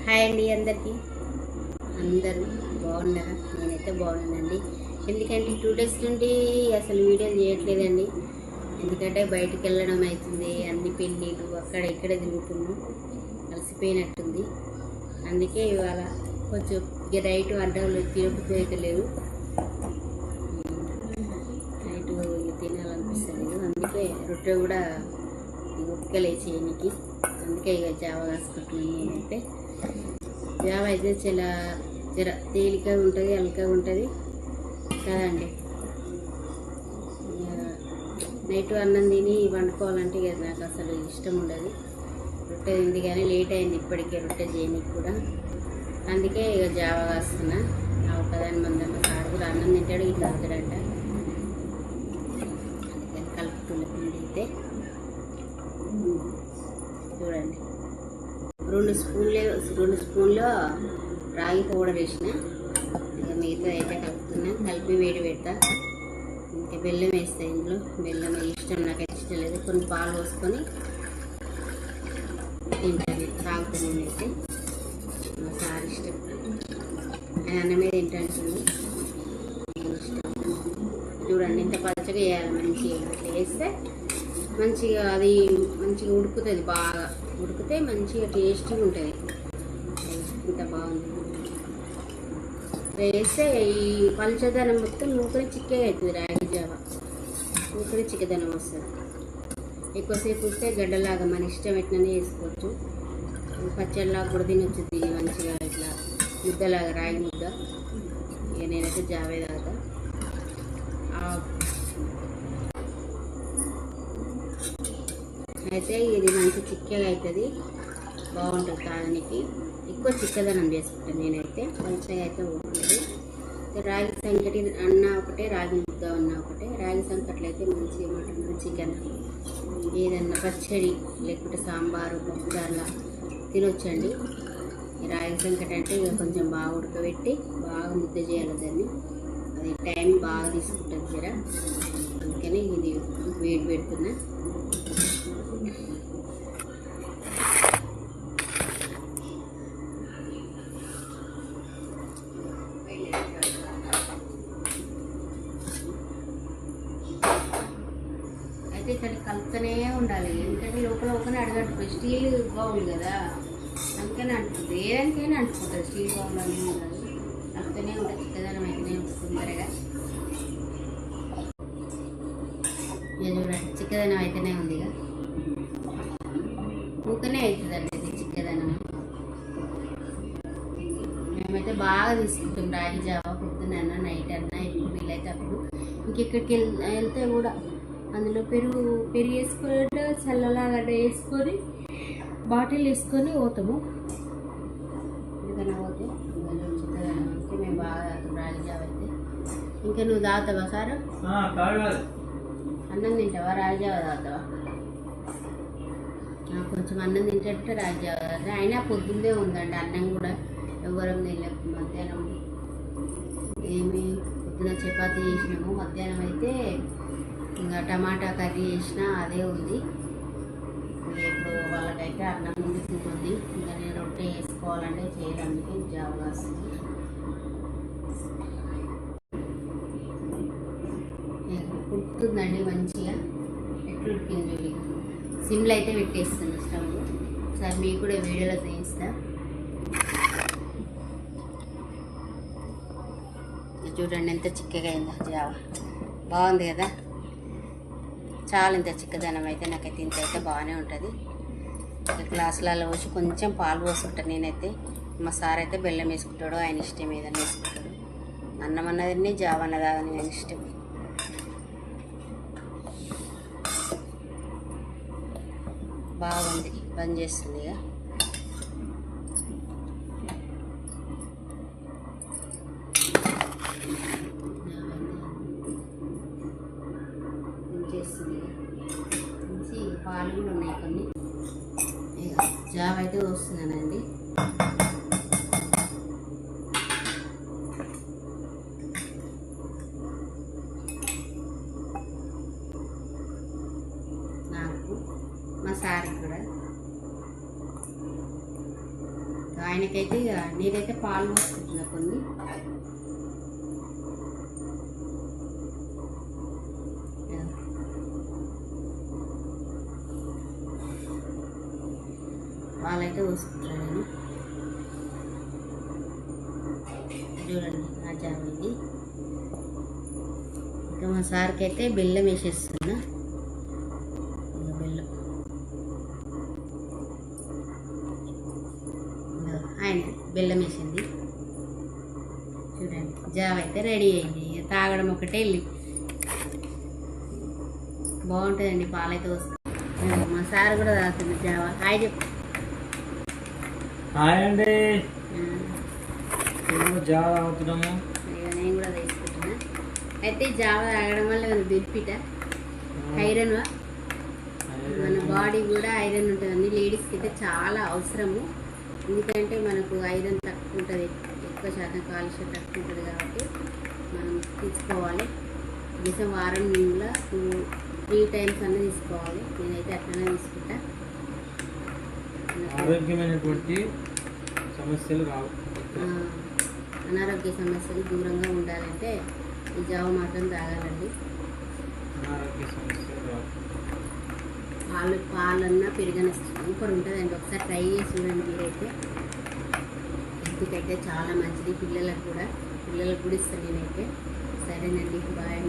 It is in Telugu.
హాయ్ అండి అందరికీ. అందరూ బాగున్నారా? నేనైతే బాగున్నానండి. ఎందుకంటే 2 days నుండి అసలు వీడియోలు చేయట్లేదండి. ఎందుకంటే బయటికి వెళ్ళడం అవుతుంది, అన్ని పెళ్ళిళ్ళు అక్కడ ఇక్కడ తిరుగుతున్నాం, అలసిపోయినట్టుంది. అందుకే ఇవాళ కొంచెం ఇక నైట్ వంటలు తినబుద్ధి అయితే లేదు, నైట్ తినాలనిపిస్తలేదు. అందుకే రొట్టె కూడా ఉక్కలే చేయనికి, అందుకే ఇక జావ కాసుకుంటున్నాను. నేనైతే జావ అయితే చాలా జర తేలికగా ఉంటుంది, అలకగా ఉంటుంది కదండి. నైట్ అన్నం తిని వండుకోవాలంటే ఇక నాకు అసలు ఇష్టం ఉండదు. రొట్టె తింది కానీ లేట్ అయింది ఇప్పటికే రొట్టె చేయడానికి కూడా, అందుకే ఇక జావ కాస్తున్నా. నా ఒకదాని మందమ్మ సార్ కూడా అన్నం తింటాడు, ఇట్లా తాగుతాడంట, అందుకని కలుపుతున్న పిండి అయితే చూడండి. 2 స్పూన్లు రాగి పౌడర్ వేసిన, ఇక మిగతా అయితే కలుపుతున్నా. కలిపి వేడి పెడతా. ఇంకా బెల్లం వేస్తా. ఇందులో బెల్లం ఇష్టం, నాకైతే ఇష్టం లేదు. కొన్ని పాలు పోసుకొని తింటాను, తాగుతాను. నేనైతే మా సార్ ఇష్టం, ఆయన అన్నమే తింటాను. నేను ఇష్టం. చూడండి ఇంత పచ్చగా వేయాలి, మంచిగా ఇట్లా వేస్తే మంచిగా అది మంచిగా ఉడుకుతుంది. బాగా ఉడికితే మంచిగా టేస్టీగా ఉంటుంది. ఇంత బాగుంది వేస్తే ఈ పలుచదనం మొత్తం మూకని చిక్కగా అవుతుంది. రాగి జావ మూకని చిక్కదనం వస్తుంది. ఎక్కువసేపు ఉంటే గడ్డలాగా మన ఇష్టం ఎట్లనే వేసుకోవచ్చు. పచ్చడిలాగా కూడా తినొచ్చుద్ది మంచిగా, ఇట్లా ముద్దలాగా రాగి ముద్ద. ఇక నేనైతే జావే తాగుతా. అయితే ఇది మంచి చిక్కగా అవుతుంది, బాగుంటుంది తాగడానికి. ఎక్కువ చిక్కదనం చేసుకుంటాను నేనైతే, మంచిగా అయితే బాగుంటుంది. రాగి సంకటి అన్న ఒకటే, రాగి ముద్ద అన్న ఒకటే. రాగి సంకట్లు అయితే మంచిగా మటన్ చికెన్ ఏదన్నా పచ్చడి లేకుంటే సాంబారు పప్పుదారులా తినొచ్చండి. రాగి సంకటి అంటే ఇక కొంచెం బాగా ఉడకబెట్టి బాగా ముద్ద చేయాలి దాన్ని, అది టైం బాగా తీసుకుంటుంది జర. అందుకని ఇది వేడి పెడుతున్నా. ఇక్కడ కలుపుతూనే ఉండాలి, ఎందుకంటే లోపల ఒకనే అడగట్టు. స్టీల్ బౌల్ కదా, అందుకని అంటుంది. ఏదానికైనా అంటుకుంటుంది స్టీల్ బౌల్ అని ఉండదు, కలుపుతూనే ఉంటుంది. చిక్కదనం అయితేనే వస్తుంది త్వరగా. ఇక చూడండి చిక్కదనం అయితేనే ఉంది, ఇక ఊకనే అవుతుందండి ఇది చిక్కదనం. మేమైతే బాగా తీసుకుంటాం రాగి జావ, పొద్దునన్నా నైట్ అన్నా, ఎప్పుడు వీలైతే అప్పుడు. ఇంకెక్కడికి వెళ్తే కూడా అందులో పెరుగు వేసుకొని చల్లలాగా వేసుకొని బాటిల్ వేసుకొని పోతాము. ఎందుకన్నా పోతే చిక్కదనం మేము బాగా తాగుతాం రాగి జావ అయితే. ఇంకా నువ్వు తాగుతావా సార్? అన్నం తింటావా? రాగి జావ తాగుతావా? కొంచెం అన్నం తింటే రాగి జావ తాగుతా. అయినా పొద్దున్నే ఉందండి అన్నం కూడా, ఎవరం తినలేదు. మధ్యాహ్నం ఏమి పొద్దున చపాతీ చేసినాము, మధ్యాహ్నం అయితే ఇంకా టమాటా కర్రీ చేసిన అదే ఉంది. ఇప్పుడు వాళ్ళకైతే అన్నం ఉంటుంది. ఇంకా నేను రొట్టె వేసుకోవాలంటే చేయడానికి జావ కాస్తుంది. ఉడుకుతుందండి మంచిగా, ఎట్లు ఉడికింది చూడి. సిమ్లో అయితే పెట్టేస్తుంది స్టవ్. ఒకసారి మీకు కూడా వీడియోలో చూపిస్తా. చూడండి ఎంత చిక్కగా అయిందో జావ, బాగుంది కదా. చాలా ఇంత చిక్కదనం అయితే నాకైతే ఇంత అయితే బాగానే ఉంటుంది. గ్లాసులలో పోసి కొంచెం పాలు పోసుకుంటాను నేనైతే. మా సార్ అయితే బెల్లం వేసుకుంటాడు, ఆయన ఇష్టం ఏదైనా వేసుకుంటాడు. అన్నం అన్నది జావ అన్నది ఆయన ఇష్టం. బాగుంది, బంద్ చేస్తుంది ఇక. మంచి పాలు కూడా ఉన్నాయి కొన్ని. జావ అయితే వస్తున్నానండి. నాకు మా సార్ కూడా ఆయనకైతే ఇక నేనైతే పాలు పోసుకుంటున్నా కొన్ని. పాలైతే పోసుకుంటున్నాను నేను. చూడండి నా జామ ఇది. ఇంకా మా సార్కి అయితే బెల్లం వేసేస్తున్నా. ఇంకా బెల్లం ఆయన బెల్లం వేసింది. చూడండి జావ అయితే రెడీ అయింది. తాగడం ఒకటే వెళ్ళి బాగుంటుందండి. పాలైతే వస్తుంది. మా సార్ కూడా తాగుతుంది జావ. హాయ్ చెప్పు. హాయ్ అండి. జావ తాగుతున్నాము. నేను కూడా తీసుకుంటున్నా. అయితే జావ తాగడం వల్ల బెనిఫిట్ ఐరన్, మన బాడీ కూడా ఐరన్ ఉంటుందండి. లేడీస్కి అయితే చాలా అవసరము. ఎందుకంటే మనకు ఐరన్ తక్కువ ఉంటుంది, ఎక్కువ శాతం కాలుష్యం తక్కువ ఉంటుంది కాబట్టి మనం తీసుకోవాలి. కనీసం వారంలో 3 టైమ్స్ అన్న తీసుకోవాలి. నేనైతే అట్లనే తీసుకుంటా. ఆరోగ్యమైనటువంటి సమస్యలు రావు. అనారోగ్య సమస్యలు దూరంగా ఉండాలంటే ఈ జావ మాత్రం తాగాలండి. అనారోగ్య సమస్యలు రావు. పాలన్నా పెరుగన్న సూపర్ ఉంటుందండి. ఒకసారి ట్రై చేసి చూడండి మీరైతే. ఇంటికైతే చాలా మంచిది. పిల్లలకు కూడా ఇస్తాను నేనైతే. సరేనండి, బాయ్.